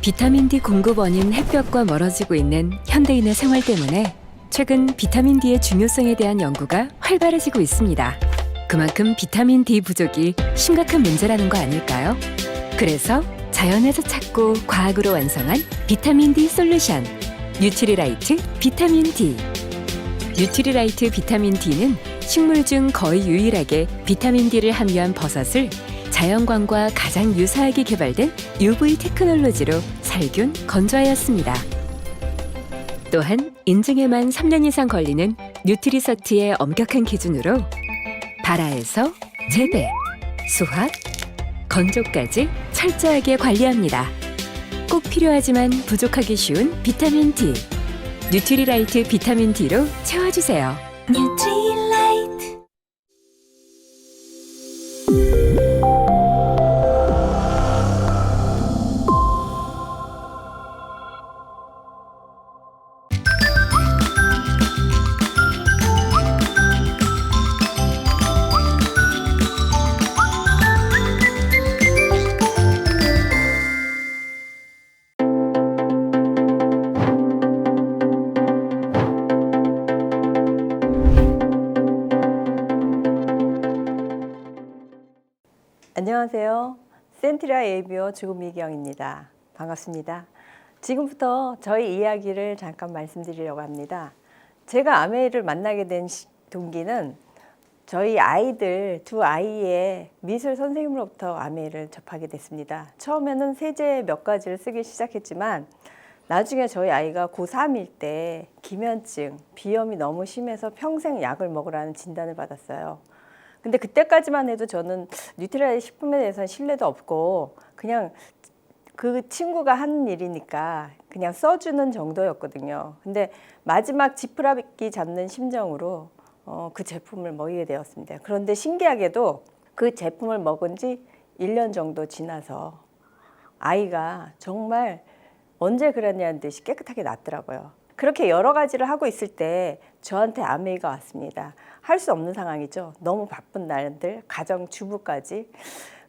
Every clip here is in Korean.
비타민 D 공급원인 햇볕과 멀어지고 있는 현대인의 생활 때문에 최근 비타민 D의 중요성에 대한 연구가 활발해지고 있습니다. 그만큼 비타민 D 부족이 심각한 문제라는 거 아닐까요? 그래서 자연에서 찾고 과학으로 완성한 비타민 D 솔루션 뉴트리라이트 비타민 D. 뉴트리라이트 비타민 D는 식물 중 거의 유일하게 비타민 D를 함유한 버섯을 자연광과 가장 유사하게 개발된 UV 테크놀로지로 살균, 건조하였습니다. 또한 인증에만 3년 이상 걸리는 뉴트리서트의 엄격한 기준으로 발화에서 재배, 수확, 건조까지 철저하게 관리합니다. 꼭 필요하지만 부족하기 쉬운 비타민 D. 뉴트리라이트 비타민 D로 채워주세요. 뉴트리라이트. 안녕하세요. 센트라 예비어 주구미경입니다. 반갑습니다. 지금부터 저희 이야기를 잠깐 말씀드리려고 합니다. 제가 아메이를 만나게 된 동기는 저희 아이들 두 아이의 미술 선생님으로부터 아메이를 접하게 됐습니다. 처음에는 세제 몇 가지를 쓰기 시작했지만 나중에 저희 아이가 고3일 때 기면증, 비염이 너무 심해서 평생 약을 먹으라는 진단을 받았어요. 근데 그때까지만 해도 저는 뉴트리라이트 식품에 대해서는 신뢰도 없고 그냥 그 친구가 하는 일이니까 그냥 써주는 정도였거든요. 근데 마지막 지푸라기 잡는 심정으로 그 제품을 먹이게 되었습니다. 그런데 신기하게도 그 제품을 먹은 지 1년 정도 지나서 아이가 정말 언제 그랬냐는 듯이 깨끗하게 낫더라고요. 그렇게 여러 가지를 하고 있을 때 저한테 아메이가 왔습니다. 할 수 없는 상황이죠. 너무 바쁜 날들, 가정 주부까지.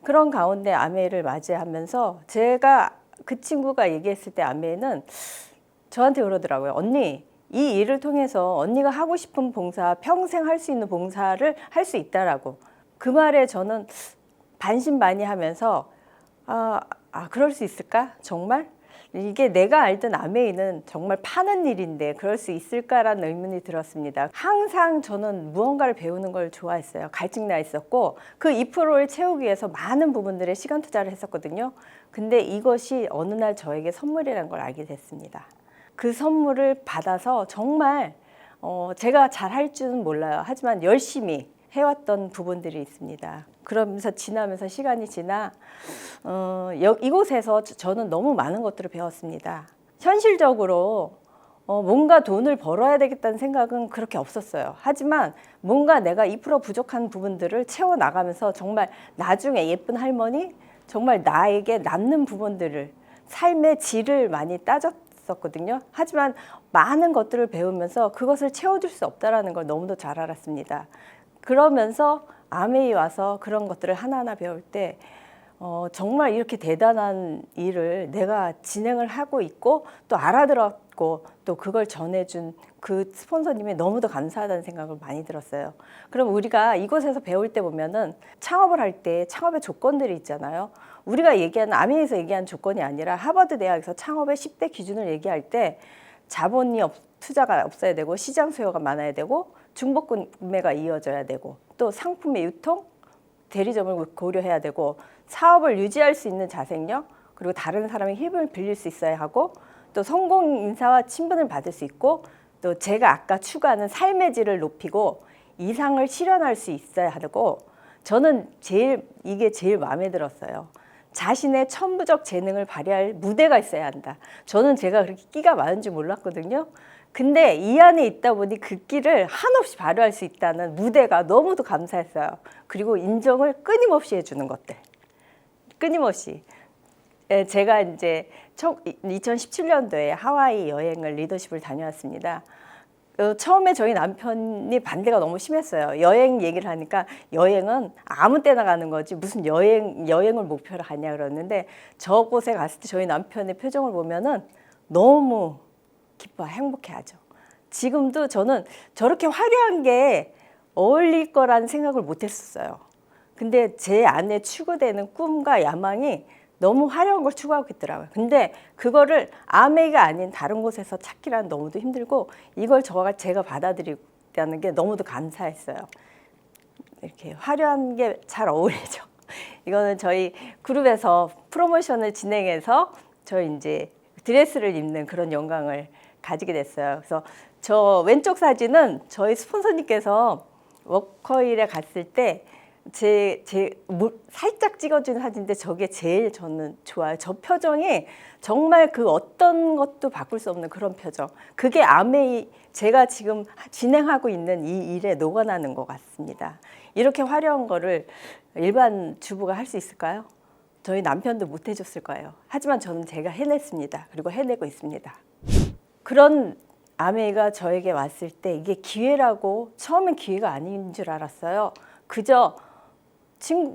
그런 가운데 아메이를 맞이하면서 제가 그 친구가 얘기했을 때 아메이는 저한테 그러더라고요. 언니, 이 일을 통해서 언니가 하고 싶은 봉사, 평생 할 수 있는 봉사를 할 수 있다라고. 그 말에 저는 반신반의하면서 그럴 수 있을까? 정말? 이게 내가 알던 아메이는 정말 파는 일인데 그럴 수 있을까라는 의문이 들었습니다. 항상 저는 무언가를 배우는 걸 좋아했어요. 갈증나 있었고 그 2%를 채우기 위해서 많은 부분들에 시간 투자를 했었거든요. 근데 이것이 어느 날 저에게 선물이라는 걸 알게 됐습니다. 그 선물을 받아서 정말 제가 잘 할 줄은 몰라요. 하지만 열심히 해왔던 부분들이 있습니다. 그러면서 지나면서 시간이 지나 이곳에서 저는 너무 많은 것들을 배웠습니다. 현실적으로 뭔가 돈을 벌어야 되겠다는 생각은 그렇게 없었어요. 하지만 뭔가 내가 2% 부족한 부분들을 채워나가면서 정말 나중에 예쁜 할머니, 정말 나에게 남는 부분들을 삶의 질을 많이 따졌었거든요. 하지만 많은 것들을 배우면서 그것을 채워줄 수 없다는 걸 너무도 잘 알았습니다. 그러면서 아메이 와서 그런 것들을 하나하나 배울 때 정말 이렇게 대단한 일을 내가 진행을 하고 있고 또 알아들었고 또 그걸 전해준 그 스폰서님이 너무도 감사하다는 생각을 많이 들었어요. 그럼 우리가 이곳에서 배울 때 보면은 창업을 할 때 창업의 조건들이 있잖아요. 우리가 얘기하는 아메이에서 얘기하는 조건이 아니라 하버드 대학에서 창업의 10대 기준을 얘기할 때 자본이 투자가 없어야 되고 시장 수요가 많아야 되고 중복 구매가 이어져야 되고 또 상품의 유통, 대리점을 고려해야 되고 사업을 유지할 수 있는 자생력, 그리고 다른 사람의 힘을 빌릴 수 있어야 하고 또 성공 인사와 친분을 받을 수 있고 또 제가 아까 추구하는 삶의 질을 높이고 이상을 실현할 수 있어야 하고 저는 이게 제일 마음에 들었어요. 자신의 천부적 재능을 발휘할 무대가 있어야 한다. 저는 제가 그렇게 끼가 많은 줄 몰랐거든요. 근데 이 안에 있다 보니 그 끼를 한없이 발휘할 수 있다는 무대가 너무도 감사했어요. 그리고 인정을 끊임없이 해주는 것들. 끊임없이. 제가 이제 2017년도에 하와이 여행을 리더십을 다녀왔습니다. 처음에 저희 남편이 반대가 너무 심했어요. 여행 얘기를 하니까 여행은 아무 때나 가는 거지 무슨 여행을 목표로 가냐 그러는데 저곳에 갔을 때 저희 남편의 표정을 보면은 너무 기뻐 행복해하죠. 지금도 저는 저렇게 화려한 게 어울릴 거라는 생각을 못했었어요. 근데 제 안에 추구되는 꿈과 야망이 너무 화려한 걸 추구하고 있더라고요. 근데 그거를 아메이가 아닌 다른 곳에서 찾기란 너무도 힘들고 이걸 제가 받아들이다는 게 너무도 감사했어요. 이렇게 화려한 게 잘 어울리죠. 이거는 저희 그룹에서 프로모션을 진행해서 저희 이제 드레스를 입는 그런 영광을 가지게 됐어요. 그래서 저 왼쪽 사진은 저희 스폰서님께서 워커힐에 갔을 때 살짝 찍어준 사진인데 저게 제일 저는 좋아요. 저 표정이 정말 그 어떤 것도 바꿀 수 없는 그런 표정. 그게 아메이 제가 지금 진행하고 있는 이 일에 녹아나는 것 같습니다. 이렇게 화려한 거를 일반 주부가 할 수 있을까요? 저희 남편도 못 해줬을 거예요. 하지만 저는 제가 해냈습니다. 그리고 해내고 있습니다. 그런 아메이가 저에게 왔을 때 이게 기회라고 처음엔 기회가 아닌 줄 알았어요. 그저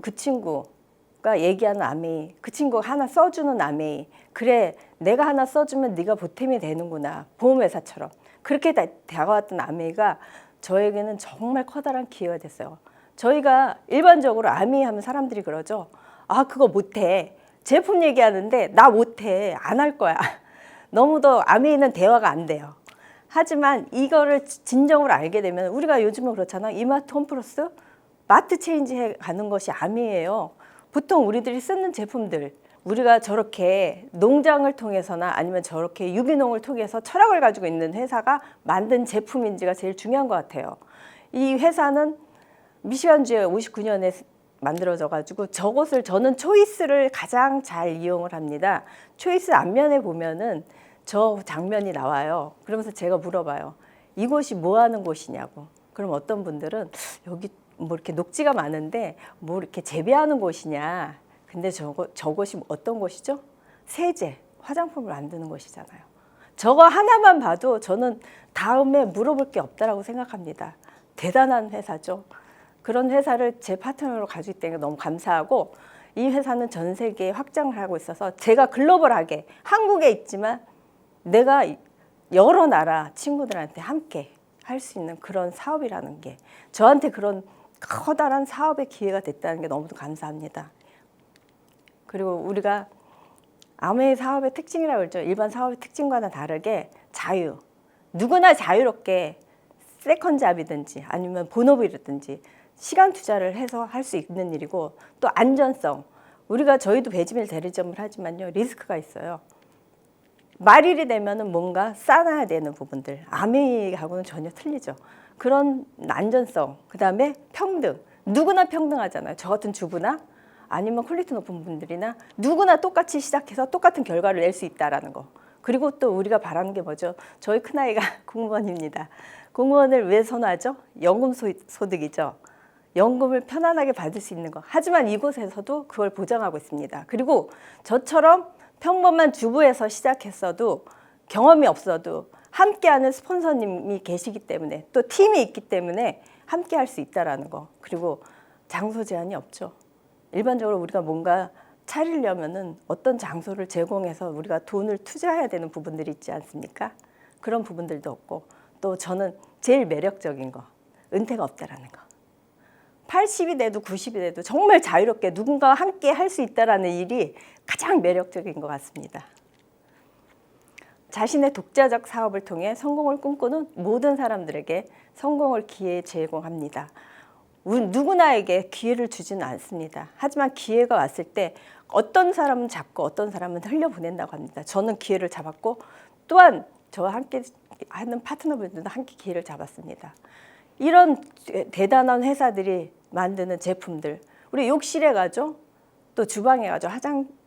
그 친구가 얘기하는 아메이, 그 친구가 하나 써주는 아메이. 그래, 내가 하나 써주면 네가 보탬이 되는구나. 보험회사처럼. 그렇게 다가왔던 아메이가 저에게는 정말 커다란 기회가 됐어요. 저희가 일반적으로 아메이 하면 사람들이 그러죠. 아, 그거 못해. 제품 얘기하는데 나 못해. 안 할 거야. 너무도 아메이는 대화가 안 돼요. 하지만 이거를 진정으로 알게 되면 우리가 요즘은 그렇잖아. 이마트 홈플러스 마트 체인지해 가는 것이 아메이예요. 보통 우리들이 쓰는 제품들 우리가 저렇게 농장을 통해서나 아니면 저렇게 유기농을 통해서 철학을 가지고 있는 회사가 만든 제품인지가 제일 중요한 것 같아요. 이 회사는 미시간주에 59년에 만들어져 가지고 저것을 저는 초이스를 가장 잘 이용을 합니다. 초이스 앞면에 보면은 저 장면이 나와요. 그러면서 제가 물어봐요. 이곳이 뭐 하는 곳이냐고. 그럼 어떤 분들은 여기 뭐 이렇게 녹지가 많은데 뭐 이렇게 재배하는 곳이냐. 근데 저곳이 어떤 곳이죠? 세제, 화장품을 만드는 곳이잖아요. 저거 하나만 봐도 저는 다음에 물어볼 게 없다라고 생각합니다. 대단한 회사죠. 그런 회사를 제 파트너로 가지고 있다는 게 너무 감사하고 이 회사는 전 세계에 확장을 하고 있어서 제가 글로벌하게 한국에 있지만 내가 여러 나라 친구들한테 함께 할 수 있는 그런 사업이라는 게 저한테 그런 커다란 사업의 기회가 됐다는 게 너무도 감사합니다. 그리고 우리가 아메이 사업의 특징이라고 그러죠. 일반 사업의 특징과는 다르게 자유. 누구나 자유롭게 세컨잡이든지 아니면 본업이라든지 시간 투자를 해서 할 수 있는 일이고 또 안전성. 우리가 저희도 배지밀 대리점을 하지만요. 리스크가 있어요. 말일이 되면은 뭔가 싸놔야 되는 부분들. 아메이하고는 전혀 틀리죠. 그런 안전성, 그다음에 평등. 누구나 평등하잖아요. 저 같은 주부나 아니면 퀄리티 높은 분들이나 누구나 똑같이 시작해서 똑같은 결과를 낼 수 있다라는 거. 그리고 또 우리가 바라는 게 뭐죠? 저희 큰아이가 공무원입니다. 공무원을 왜 선호하죠? 연금 소득이죠. 연금을 편안하게 받을 수 있는 거. 하지만 이곳에서도 그걸 보장하고 있습니다. 그리고 저처럼 평범한 주부에서 시작했어도 경험이 없어도 함께하는 스폰서님이 계시기 때문에 또 팀이 있기 때문에 함께할 수 있다라는 거. 그리고 장소 제한이 없죠. 일반적으로 우리가 뭔가 차리려면은 어떤 장소를 제공해서 우리가 돈을 투자해야 되는 부분들이 있지 않습니까? 그런 부분들도 없고 또 저는 제일 매력적인 거 은퇴가 없다라는 거. 80이 돼도 90이 돼도 정말 자유롭게 누군가와 함께 할 수 있다라는 일이 가장 매력적인 것 같습니다. 자신의 독자적 사업을 통해 성공을 꿈꾸는 모든 사람들에게 성공을 기회 제공합니다. 누구나에게 기회를 주지는 않습니다. 하지만 기회가 왔을 때 어떤 사람은 잡고 어떤 사람은 흘려보낸다고 합니다. 저는 기회를 잡았고 또한 저와 함께 하는 파트너분들도 함께 기회를 잡았습니다. 이런 대단한 회사들이 만드는 제품들, 우리 욕실에 가죠, 또 주방에 가죠,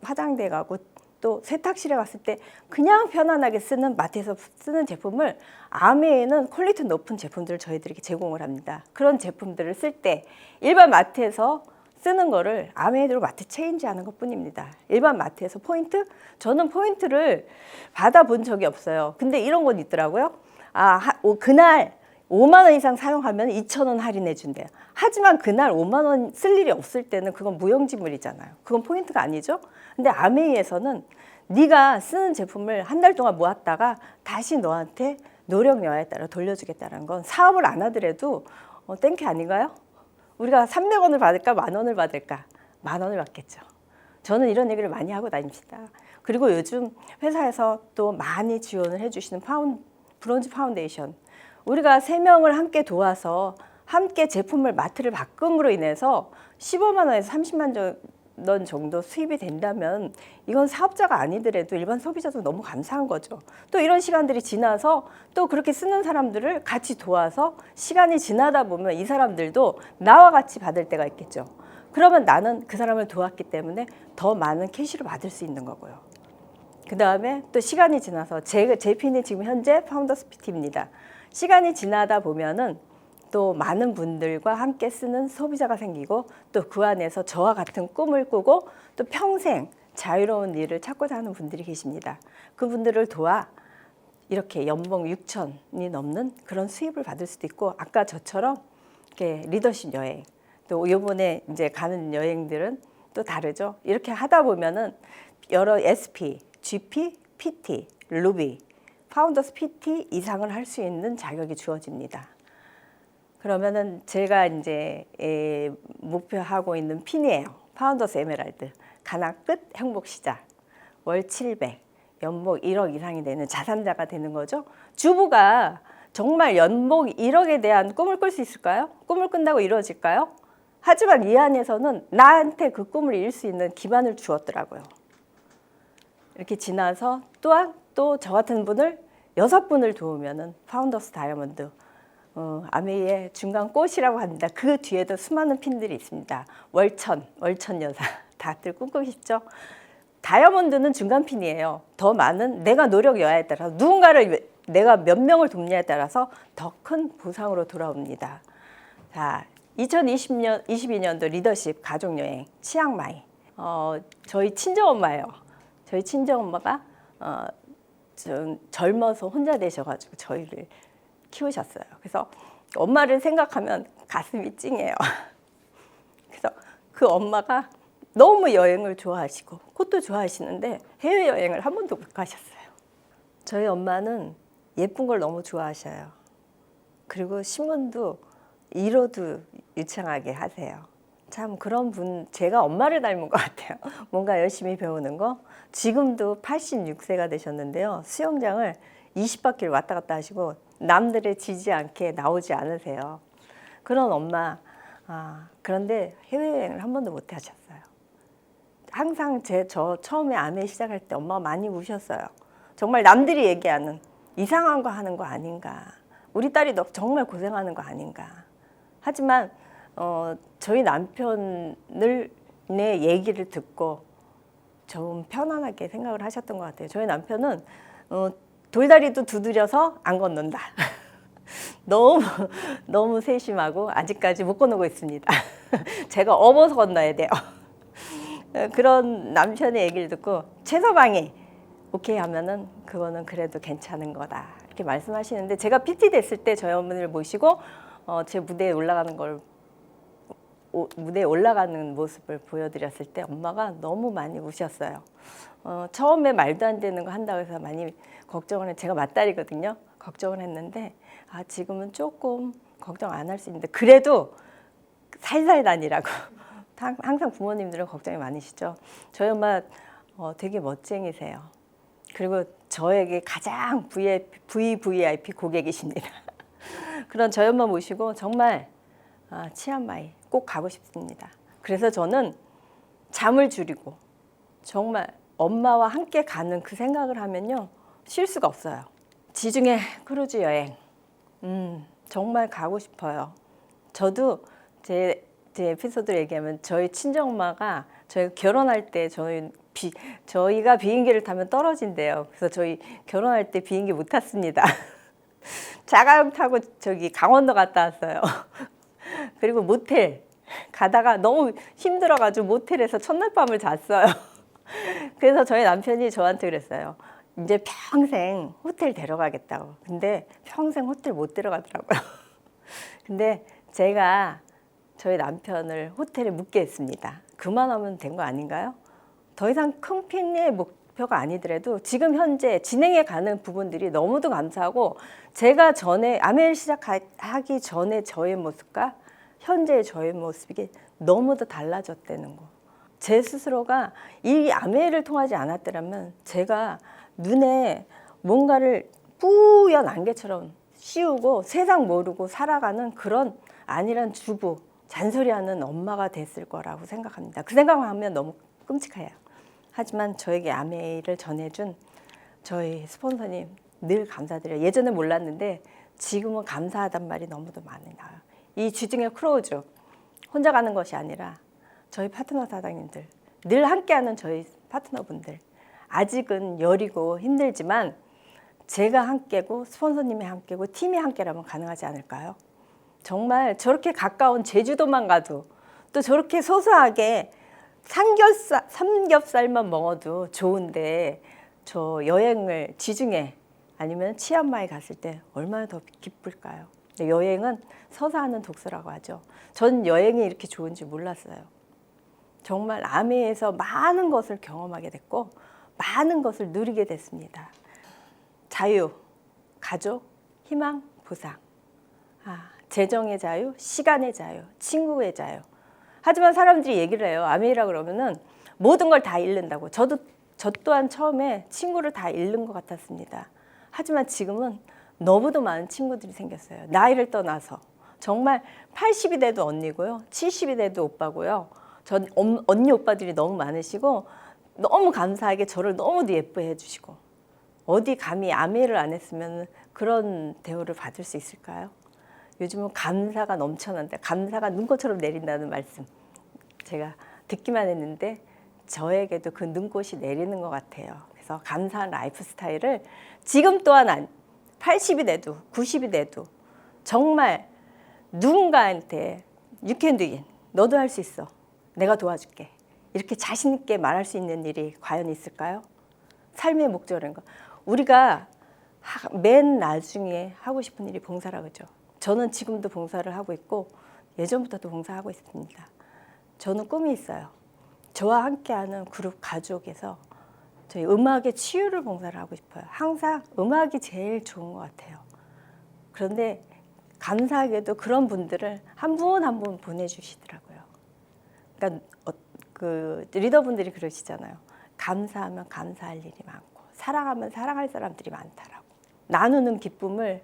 화장대에 가고 또 세탁실에 갔을 때 그냥 편안하게 쓰는 마트에서 쓰는 제품을 아메이는 퀄리티 높은 제품들을 저희들에게 제공을 합니다. 그런 제품들을 쓸 때 일반 마트에서 쓰는 거를 아메이대로 마트 체인지하는 것뿐입니다. 일반 마트에서 포인트? 저는 포인트를 받아본 적이 없어요. 근데 이런 건 있더라고요. 그날 5만 원 이상 사용하면 2천 원 할인해 준대요. 하지만 그날 5만 원 쓸 일이 없을 때는 그건 무용지물이잖아요. 그건 포인트가 아니죠. 근데 아메이에서는 네가 쓰는 제품을 한 달 동안 모았다가 다시 너한테 노력 여하에 따라 돌려주겠다는 건 사업을 안 하더라도 땡큐 아닌가요? 우리가 300원을 받을까 10,000원을 받을까? 10,000원을 받겠죠. 저는 이런 얘기를 많이 하고 다닙니다. 그리고 요즘 회사에서 또 많이 지원을 해주시는 브론즈 파운데이션. 우리가 3명을 함께 도와서 함께 제품을 마트를 바꿈으로 인해서 15만 원에서 30만 원 정도 수입이 된다면 이건 사업자가 아니더라도 일반 소비자도 너무 감사한 거죠. 또 이런 시간들이 지나서 또 그렇게 쓰는 사람들을 같이 도와서 시간이 지나다 보면 이 사람들도 나와 같이 받을 때가 있겠죠. 그러면 나는 그 사람을 도왔기 때문에 더 많은 캐시를 받을 수 있는 거고요. 그 다음에 또 시간이 지나서 제 핀이 지금 현재 파운더스 PT입니다. 시간이 지나다 보면은 또 많은 분들과 함께 쓰는 소비자가 생기고 또 그 안에서 저와 같은 꿈을 꾸고 또 평생 자유로운 일을 찾고자 하는 분들이 계십니다. 그분들을 도와 이렇게 연봉 6천이 넘는 그런 수입을 받을 수도 있고 아까 저처럼 이렇게 리더십 여행 또 이번에 이제 가는 여행들은 또 다르죠. 이렇게 하다 보면은 여러 SP, GP, PT, 루비, 파운더스 PT 이상을 할 수 있는 자격이 주어집니다. 그러면은 제가 이제 목표하고 있는 핀이에요. 파운더스 에메랄드, 가나 끝 행복 시작, 월 700, 연봉 1억 이상이 되는 자산자가 되는 거죠. 주부가 정말 연봉 1억에 대한 꿈을 꿀 수 있을까요? 꿈을 꾼다고 이루어질까요? 하지만 이 안에서는 나한테 그 꿈을 이룰 수 있는 기반을 주었더라고요. 이렇게 지나서 또한 또 저 같은 분을 6분을 도우면은 파운더스 다이아몬드 아메이의 중간 꽃이라고 합니다. 그 뒤에도 수많은 핀들이 있습니다. 월천 여사 다들 꿈꾸고 싶죠? 다이아몬드는 중간 핀이에요. 더 많은 내가 노력 여하에 따라서 누군가를 내가 몇 명을 돕냐에 따라서 더 큰 보상으로 돌아옵니다. 자, 2022년도 리더십 가족여행 치앙마이. 저희 친정엄마예요. 저희 친정엄마가 좀 젊어서 혼자 되셔가지고 저희를 키우셨어요. 그래서 엄마를 생각하면 가슴이 찡해요. 그래서 그 엄마가 너무 여행을 좋아하시고 꽃도 좋아하시는데 해외여행을 한 번도 못 가셨어요. 저희 엄마는 예쁜 걸 너무 좋아하셔요. 그리고 신문도 1호도 유창하게 하세요. 참 그런 분, 제가 엄마를 닮은 것 같아요. 뭔가 열심히 배우는 거. 지금도 86세가 되셨는데요. 수영장을 20바퀴를 왔다 갔다 하시고 남들의 지지 않게 나오지 않으세요. 그런 엄마. 그런데 해외여행을 한 번도 못 하셨어요. 항상 저 처음에 아메 시작할 때 엄마가 많이 우셨어요. 정말 남들이 얘기하는 이상한 거 하는 거 아닌가. 우리 딸이 너 정말 고생하는 거 아닌가. 하지만 저희 남편을 내 얘기를 듣고 좀 편안하게 생각을 하셨던 것 같아요. 저희 남편은 돌다리도 두드려서 안 건넌다. 너무 세심하고 아직까지 못 건너고 있습니다. 제가 업어서 건너야 돼요. 그런 남편의 얘기를 듣고 최서방이 오케이 하면은 그거는 그래도 괜찮은 거다 이렇게 말씀하시는데 제가 PT 됐을 때 저희 어머니를 모시고 제 무대에 올라가는 모습을 보여드렸을 때 엄마가 너무 많이 우셨어요. 처음에 말도 안 되는 거 한다고 해서 많이 걱정을 했는데 제가 맏딸이거든요. 걱정을 했는데 지금은 조금 걱정 안 할 수 있는데 그래도 살살 다니라고 항상 부모님들은 걱정이 많으시죠. 저희 엄마 되게 멋쟁이세요. 그리고 저에게 가장 VVIP 고객이십니다. 그런 저희 엄마 모시고 정말 치앙마이 꼭 가고 싶습니다. 그래서 저는 잠을 줄이고 정말 엄마와 함께 가는 그 생각을 하면요 쉴 수가 없어요. 지중해 크루즈 여행 정말 가고 싶어요. 저도 제 에피소드를 얘기하면 저희 친정엄마가 저희가 결혼할 때 저희가 비행기를 타면 떨어진대요. 그래서 저희 결혼할 때 비행기 못 탔습니다. 자가용 타고 저기 강원도 갔다 왔어요. 그리고 모텔 가다가 너무 힘들어가지고 모텔에서 첫날 밤을 잤어요. 그래서 저희 남편이 저한테 그랬어요. 이제 평생 호텔 데려가겠다고. 근데 평생 호텔 못 데려가더라고요. 근데 제가 저희 남편을 호텔에 묵게 했습니다. 그만하면 된 거 아닌가요? 더 이상 큰 핑의 목표가 아니더라도 지금 현재 진행해 가는 부분들이 너무도 감사하고, 제가 전에 아메를 시작하기 전에 저의 모습과 현재의 저의 모습이 너무도 달라졌다는 거. 제 스스로가 이 아메를 통하지 않았더라면 제가 눈에 뭔가를 뿌연 안개처럼 씌우고 세상 모르고 살아가는 그런 안일한 주부, 잔소리하는 엄마가 됐을 거라고 생각합니다. 그 생각하면 너무 끔찍해요. 하지만 저에게 아메이를 전해준 저희 스폰서님 늘 감사드려요. 예전에 몰랐는데 지금은 감사하단 말이 너무도 많이 나와요. 이 주중의 크루즈 혼자 가는 것이 아니라 저희 파트너 사장님들, 늘 함께하는 저희 파트너분들, 아직은 여리고 힘들지만 제가 함께고 스폰서님이 함께고 팀이 함께라면 가능하지 않을까요? 정말 저렇게 가까운 제주도만 가도, 또 저렇게 소소하게 삼겹살만 먹어도 좋은데, 저 여행을 지중해 아니면 치안마에 갔을 때 얼마나 더 기쁠까요? 근데 여행은 서서 하는 독서라고 하죠. 전 여행이 이렇게 좋은지 몰랐어요. 정말 아메에서 많은 것을 경험하게 됐고 많은 것을 누리게 됐습니다. 자유, 가족, 희망, 보상. 재정의 자유, 시간의 자유, 친구의 자유. 하지만 사람들이 얘기를 해요. 아메이라 그러면은 모든 걸 다 잃는다고. 저 또한 처음에 친구를 다 잃는 것 같았습니다. 하지만 지금은 너무도 많은 친구들이 생겼어요. 나이를 떠나서. 정말 80이 돼도 언니고요. 70이 돼도 오빠고요. 전 언니 오빠들이 너무 많으시고 너무 감사하게 저를 너무도 예뻐해 주시고, 어디 감히 아메이를 안 했으면 그런 대우를 받을 수 있을까요? 요즘은 감사가 넘쳐난다. 감사가 눈꽃처럼 내린다는 말씀 제가 듣기만 했는데 저에게도 그 눈꽃이 내리는 것 같아요. 그래서 감사한 라이프 스타일을 지금 또한 80이 돼도 90이 돼도 정말 누군가한테 You can do it. 너도 할 수 있어. 내가 도와줄게. 이렇게 자신 있게 말할 수 있는 일이 과연 있을까요? 삶의 목적이라는 거. 우리가 맨 나중에 하고 싶은 일이 봉사라 그러죠. 저는 지금도 봉사를 하고 있고 예전부터도 봉사하고 있습니다. 저는 꿈이 있어요. 저와 함께하는 그룹 가족에서 저희 음악의 치유를 봉사를 하고 싶어요. 항상 음악이 제일 좋은 것 같아요. 그런데 감사하게도 그런 분들을 한 분 한 분 보내주시더라고요. 그러니까 그 리더분들이 그러시잖아요. 감사하면 감사할 일이 많고 사랑하면 사랑할 사람들이 많다라고. 나누는 기쁨을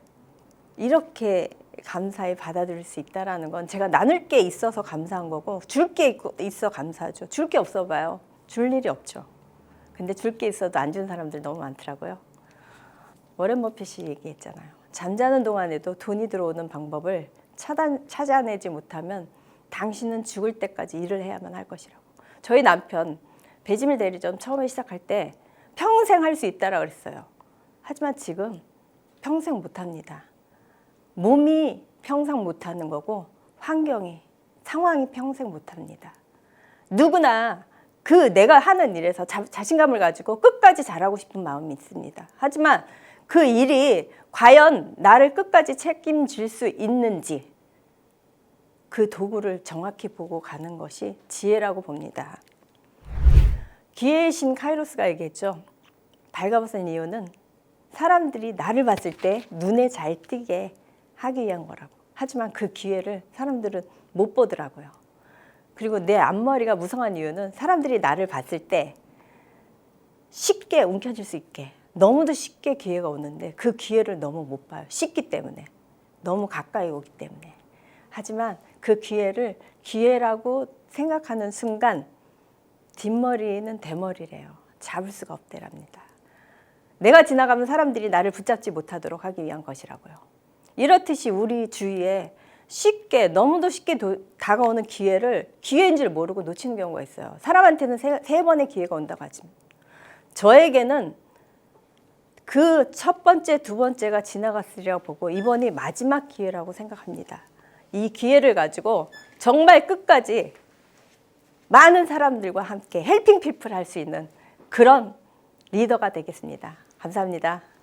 이렇게 감사히 받아들일 수 있다는 건 제가 나눌 게 있어서 감사한 거고, 줄 게 있어 감사하죠. 줄 게 없어 봐요. 줄 일이 없죠. 근데 줄 게 있어도 안 준 사람들 너무 많더라고요. 워렌 버핏이 얘기했잖아요. 잠자는 동안에도 돈이 들어오는 방법을 찾아내지 못하면 당신은 죽을 때까지 일을 해야만 할 것이라고. 저희 남편 배지밀 대리점 처음에 시작할 때 평생 할 수 있다라고 그랬어요. 하지만 지금 평생 못합니다. 몸이 평생 못하는 거고 환경이, 상황이 평생 못합니다. 누구나 그 내가 하는 일에서 자신감을 가지고 끝까지 잘하고 싶은 마음이 있습니다. 하지만 그 일이 과연 나를 끝까지 책임질 수 있는지 그 도구를 정확히 보고 가는 것이 지혜라고 봅니다. 기회의 신 카이로스가 얘기했죠. 발가벗은 이유는 사람들이 나를 봤을 때 눈에 잘 띄게 하기 위한 거라고. 하지만 그 기회를 사람들은 못 보더라고요. 그리고 내 앞머리가 무성한 이유는 사람들이 나를 봤을 때 쉽게 움켜쥘 수 있게, 너무도 쉽게 기회가 오는데 그 기회를 너무 못 봐요. 쉽기 때문에. 너무 가까이 오기 때문에. 하지만 그 기회를 기회라고 생각하는 순간 뒷머리는 대머리래요. 잡을 수가 없대랍니다. 내가 지나가면 사람들이 나를 붙잡지 못하도록 하기 위한 것이라고요. 이렇듯이 우리 주위에 쉽게, 너무도 쉽게 다가오는 기회를 기회인 줄 모르고 놓치는 경우가 있어요. 사람한테는 세 번의 기회가 온다고 하지만 저에게는 그 첫 번째, 두 번째가 지나갔으리라고 보고 이번이 마지막 기회라고 생각합니다. 이 기회를 가지고 정말 끝까지 많은 사람들과 함께 헬핑 피플 할 수 있는 그런 리더가 되겠습니다. 감사합니다.